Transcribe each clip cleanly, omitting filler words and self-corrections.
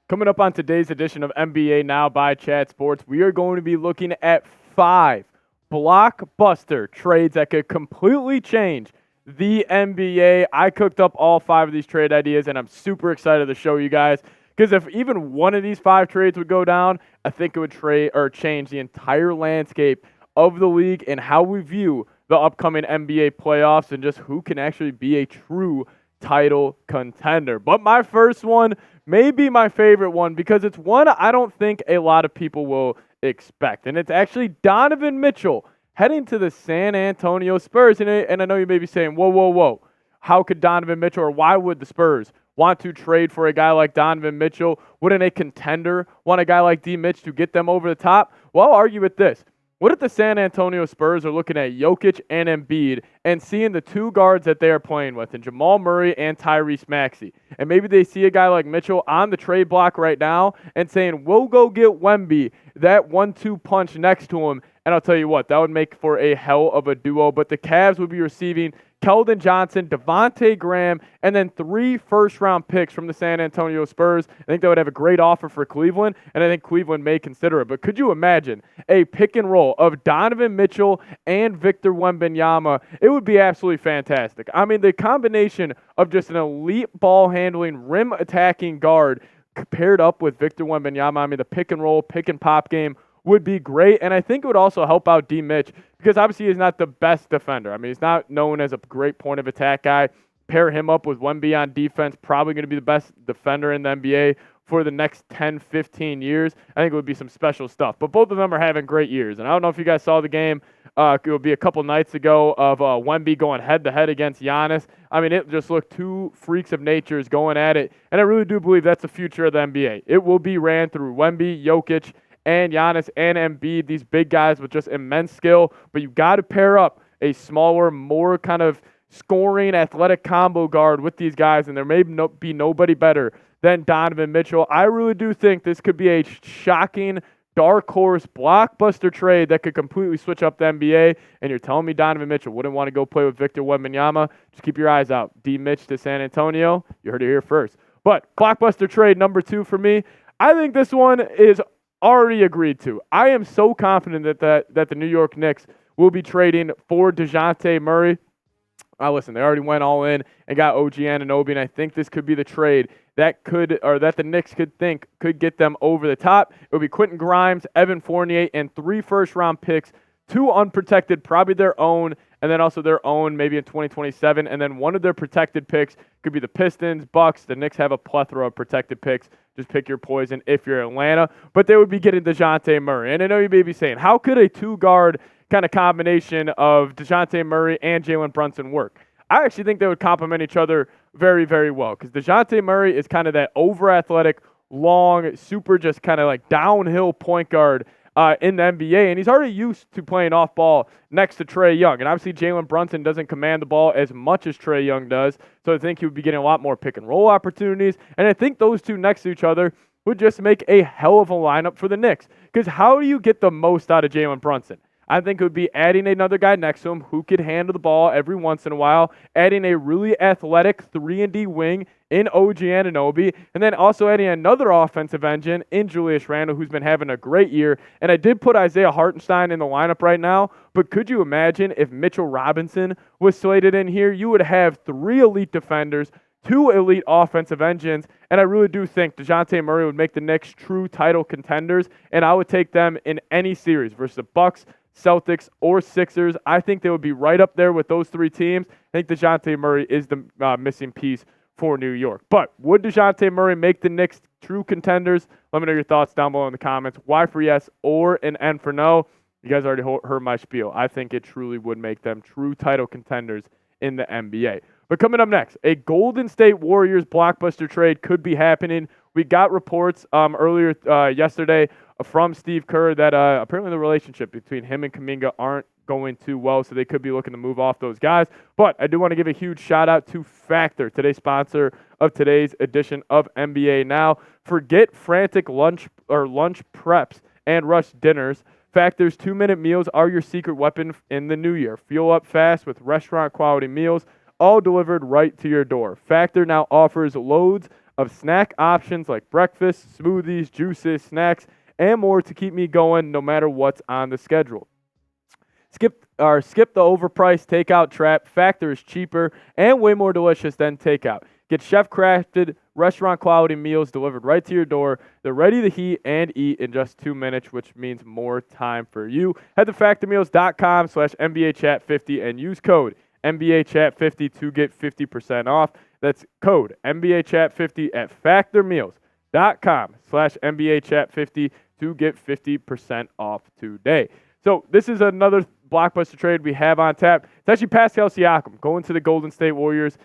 Coming up on today's edition of NBA Now by Chat Sports, we are going to be looking at 5 blockbuster trades that could completely change the NBA. I cooked up all 5 of these trade ideas, and I'm super excited to show you guys. Because if even one of these 5 trades would go down, I think it would change the entire landscape of the league and how we view the upcoming NBA playoffs and just who can actually be a true title contender. But my first one may be my favorite one because it's one I don't think a lot of people will expect. And it's actually Donovan Mitchell heading to the San Antonio Spurs. And I know you may be saying, whoa. How could Donovan Mitchell, or why would the Spurs want to trade for a guy like Donovan Mitchell? Wouldn't a contender want a guy like D. Mitch to get them over the top? Well, I'll argue with this. What if the San Antonio Spurs are looking at Jokic and Embiid and seeing the 2 guards that they are playing with, and Jamal Murray and Tyrese Maxey, and maybe they see a guy like Mitchell on the trade block right now and saying, we'll go get Wemby, that 1-2 punch next to him, and I'll tell you what, that would make for a hell of a duo, but the Cavs would be receiving Keldon Johnson, Devontae Graham, and then 3 first-round picks from the San Antonio Spurs. I think that would have a great offer for Cleveland, and I think Cleveland may consider it. But could you imagine a pick and roll of Donovan Mitchell and Victor Wembanyama? It would be absolutely fantastic. I mean, the combination of just an elite ball-handling, rim-attacking guard paired up with Victor Wembanyama, I mean, the pick and roll, pick and pop game would be great, and I think it would also help out D. Mitch because obviously he's not the best defender. I mean, he's not known as a great point of attack guy. Pair him up with Wemby on defense, probably going to be the best defender in the NBA for the next 10, 15 years. I think it would be some special stuff. But both of them are having great years, and I don't know if you guys saw the game. It would be a couple nights ago of Wemby going head-to-head against Giannis. I mean, it just looked 2 freaks of natures going at it, and I really do believe that's the future of the NBA. It will be ran through Wemby, Jokic, and Giannis and Embiid, these big guys with just immense skill, but you got to pair up a smaller, more kind of scoring, athletic combo guard with these guys, and there may be nobody better than Donovan Mitchell. I really do think this could be a shocking, dark horse, blockbuster trade that could completely switch up the NBA, and you're telling me Donovan Mitchell wouldn't want to go play with Victor Wembanyama? Just keep your eyes out. D. Mitch to San Antonio, you heard it here first. But blockbuster trade number 2 for me, I think this one is already agreed to. I am so confident that the New York Knicks will be trading for Dejounte Murray. Listen, they already went all in and got OG Anunoby, and I think this could be the trade that the Knicks could get them over the top. It would be Quentin Grimes, Evan Fournier, and 3 first-round picks, 2 unprotected, probably their own, and then also their own maybe in 2027, and then one of their protected picks could be the Pistons, Bucks. The Knicks have a plethora of protected picks. Just pick your poison if you're Atlanta. But they would be getting Dejounte Murray. And I know you may be saying, how could a 2-guard kind of combination of Dejounte Murray and Jalen Brunson work? I actually think they would complement each other very, very well because Dejounte Murray is kind of that over-athletic, long, super just kind of like downhill point guard in the NBA, and he's already used to playing off ball next to Trae Young. And obviously, Jalen Brunson doesn't command the ball as much as Trae Young does, so I think he would be getting a lot more pick and roll opportunities. And I think those 2 next to each other would just make a hell of a lineup for the Knicks. Because how do you get the most out of Jalen Brunson? I think it would be adding another guy next to him who could handle the ball every once in a while, adding a really athletic 3-and-D wing in OG Anunoby, and then also adding another offensive engine in Julius Randle, who's been having a great year. And I did put Isaiah Hartenstein in the lineup right now, but could you imagine if Mitchell Robinson was slated in here? You would have 3 elite defenders, 2 elite offensive engines, and I really do think Dejounte Murray would make the Knicks true title contenders, and I would take them in any series versus the Bucks, Celtics, or Sixers. I think they would be right up there with those 3 teams. I think Dejounte Murray is the missing piece for New York. But would Dejounte Murray make the Knicks true contenders? Let me know your thoughts down below in the comments. Y for yes or an N for no. You guys already heard my spiel. I think it truly would make them true title contenders in the NBA. But coming up next, a Golden State Warriors blockbuster trade could be happening. We got reports earlier yesterday from Steve Kerr that apparently the relationship between him and Kuminga aren't going too well, so they could be looking to move off those guys. But I do want to give a huge shout out to Factor, today's sponsor of today's edition of NBA Now. Forget frantic lunch preps and rush dinners. Factor's 2-minute meals are your secret weapon in the new year. Fuel up fast with restaurant quality meals, all delivered right to your door. Factor now offers loads of snack options like breakfast, smoothies, juices, snacks, and more to keep me going no matter what's on the schedule. Skip the overpriced takeout trap. Factor is cheaper and way more delicious than takeout. Get chef-crafted, restaurant-quality meals delivered right to your door. They're ready to heat and eat in just 2 minutes, which means more time for you. Head to factormeals.com/NBAchat50 and use code NBAchat50 to get 50% off. That's code NBAchat50 at factormeals.com/NBAchat50 to get 50% off today. So this is another blockbuster trade we have on tap. It's actually Pascal Siakam going to the Golden State Warriors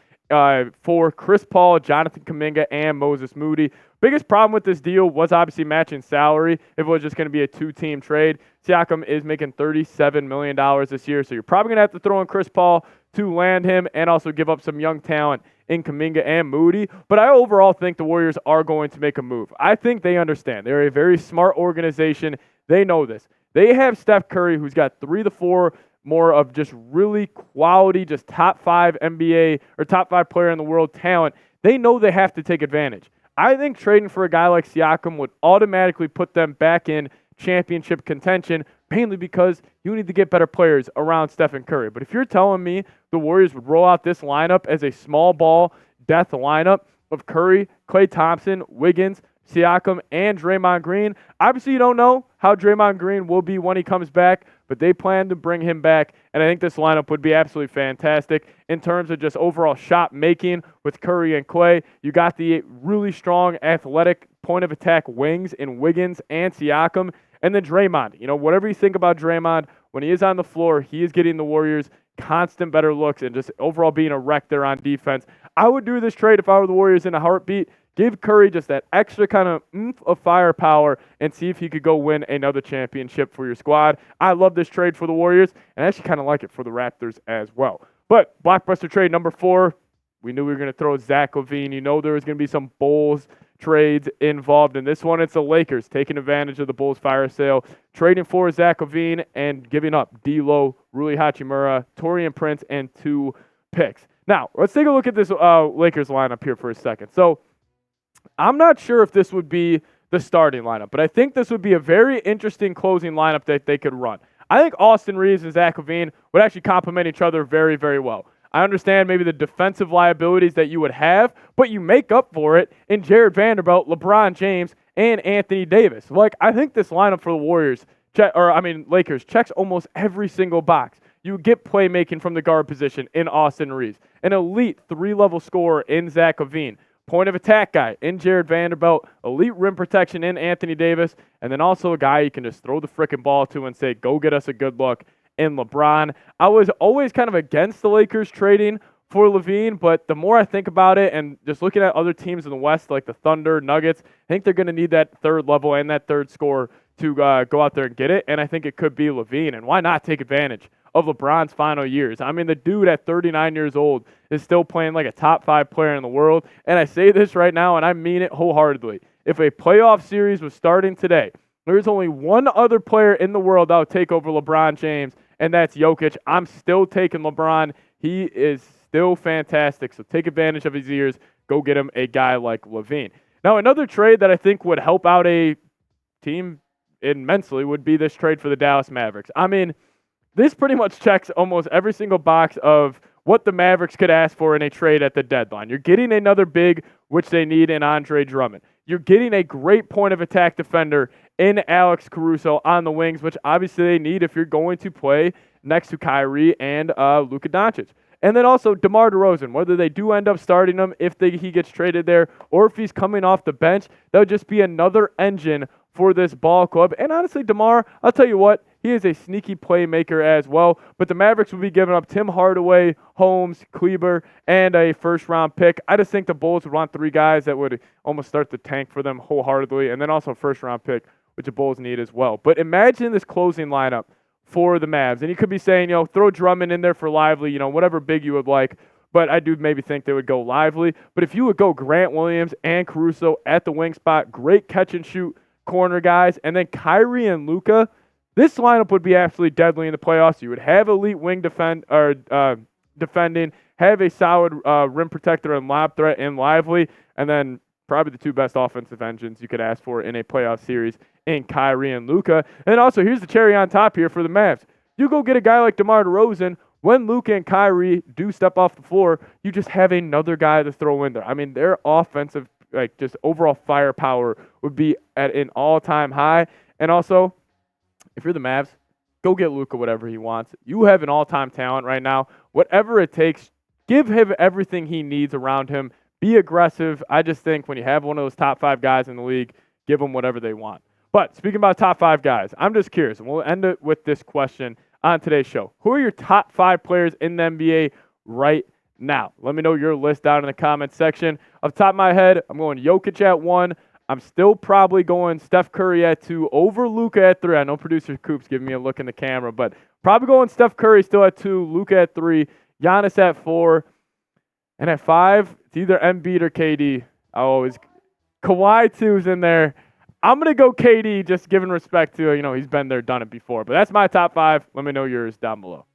for Chris Paul, Jonathan Kuminga, and Moses Moody. Biggest problem with this deal was obviously matching salary. If it was just going to be a two-team trade, Siakam is making $37 million this year, so you're probably going to have to throw in Chris Paul to land him and also give up some young talent in Kuminga and Moody. But I overall think the Warriors are going to make a move. I think they understand. They're a very smart organization. They know this. They have Steph Curry, who's got 3 to 4 more of just really quality, just top 5 NBA or top 5 player in the world talent. They know they have to take advantage. I think trading for a guy like Siakam would automatically put them back in championship contention, mainly because you need to get better players around Stephen Curry. But if you're telling me the Warriors would roll out this lineup as a small ball death lineup of Curry, Klay Thompson, Wiggins, Siakam, and Draymond Green, obviously you don't know how Draymond Green will be when he comes back, but they plan to bring him back, and I think this lineup would be absolutely fantastic in terms of just overall shot making with Curry and Klay. You got the really strong athletic point of attack wings in Wiggins and Siakam, and then Draymond. You know, whatever you think about Draymond, when he is on the floor, he is getting the Warriors constant better looks and just overall being a wreck there on defense. I would do this trade if I were the Warriors in a heartbeat. Give Curry just that extra kind of oomph of firepower and see if he could go win another championship for your squad. I love this trade for the Warriors, and I actually kind of like it for the Raptors as well. But blockbuster trade number 4, we knew we were going to throw Zach LaVine. You know there was going to be some Bulls trades involved in this one. It's the Lakers taking advantage of the Bulls fire sale, trading for Zach LaVine and giving up D'Lo, Rui Hachimura, Taurean Prince, and 2 picks. Now, let's take a look at this Lakers lineup here for a second. So, I'm not sure if this would be the starting lineup, but I think this would be a very interesting closing lineup that they could run. I think Austin Reeves and Zach LaVine would actually complement each other very, very well. I understand maybe the defensive liabilities that you would have, but you make up for it in Jared Vanderbilt, LeBron James, and Anthony Davis. Like, I think this lineup for the Lakers checks almost every single box. You get playmaking from the guard position in Austin Reeves, an elite 3-level scorer in Zach LaVine, point of attack guy in Jared Vanderbilt, elite rim protection in Anthony Davis, and then also a guy you can just throw the frickin' ball to and say, go get us a good look in LeBron. I was always kind of against the Lakers trading for LaVine, but the more I think about it and just looking at other teams in the West like the Thunder, Nuggets, I think they're going to need that third level and that third scorer to go out there and get it, and I think it could be LaVine, and why not take advantage of LeBron's final years? I mean, the dude at 39 years old is still playing like a top 5 player in the world. And I say this right now, and I mean it wholeheartedly. If a playoff series was starting today, there's only one other player in the world that would take over LeBron James, and that's Jokic. I'm still taking LeBron. He is still fantastic. So take advantage of his years. Go get him a guy like LaVine. Now, another trade that I think would help out a team immensely would be this trade for the Dallas Mavericks. I mean, this pretty much checks almost every single box of what the Mavericks could ask for in a trade at the deadline. You're getting another big, which they need in Andre Drummond. You're getting a great point of attack defender in Alex Caruso on the wings, which obviously they need if you're going to play next to Kyrie and Luka Doncic. And then also DeMar DeRozan, whether they do end up starting him if he gets traded there or if he's coming off the bench, that would just be another engine for this ball club. And honestly, DeMar, I'll tell you what, he is a sneaky playmaker as well. But the Mavericks will be giving up Tim Hardaway, Holmes, Kleber, and a first-round pick. I just think the Bulls would want 3 guys that would almost start the tank for them wholeheartedly, and then also a first-round pick, which the Bulls need as well. But imagine this closing lineup for the Mavs. And you could be saying, throw Drummond in there for Lively, whatever big you would like. But I do maybe think they would go Lively. But if you would go Grant Williams and Caruso at the wing spot, great catch-and-shoot corner guys, and then Kyrie and Luka, this lineup would be absolutely deadly in the playoffs. You would have elite wing defending, have a solid rim protector and lob threat in Lively, and then probably the two best offensive engines you could ask for in a playoff series in Kyrie and Luka. And also, here's the cherry on top here for the Mavs. You go get a guy like DeMar DeRozan. When Luka and Kyrie do step off the floor, you just have another guy to throw in there. I mean, their offensive, like, just overall firepower would be at an all-time high. And also, if you're the Mavs, go get Luka whatever he wants. You have an all-time talent right now. Whatever it takes, give him everything he needs around him. Be aggressive. I just think when you have one of those top 5 guys in the league, give them whatever they want. But speaking about top 5 guys, I'm just curious, and we'll end it with this question on today's show. Who are your top 5 players in the NBA right now? Let me know your list down in the comments section. Off the top of my head, I'm going Jokic at 1. I'm still probably going Steph Curry at 2 over Luka at 3. I know producer Coop's giving me a look in the camera, but probably going Steph Curry still at 2, Luka at 3, Giannis at 4, and at 5, it's either Embiid or KD. Kawhi 2's in there. I'm going to go KD, just giving respect to, he's been there, done it before. But that's my top 5. Let me know yours down below.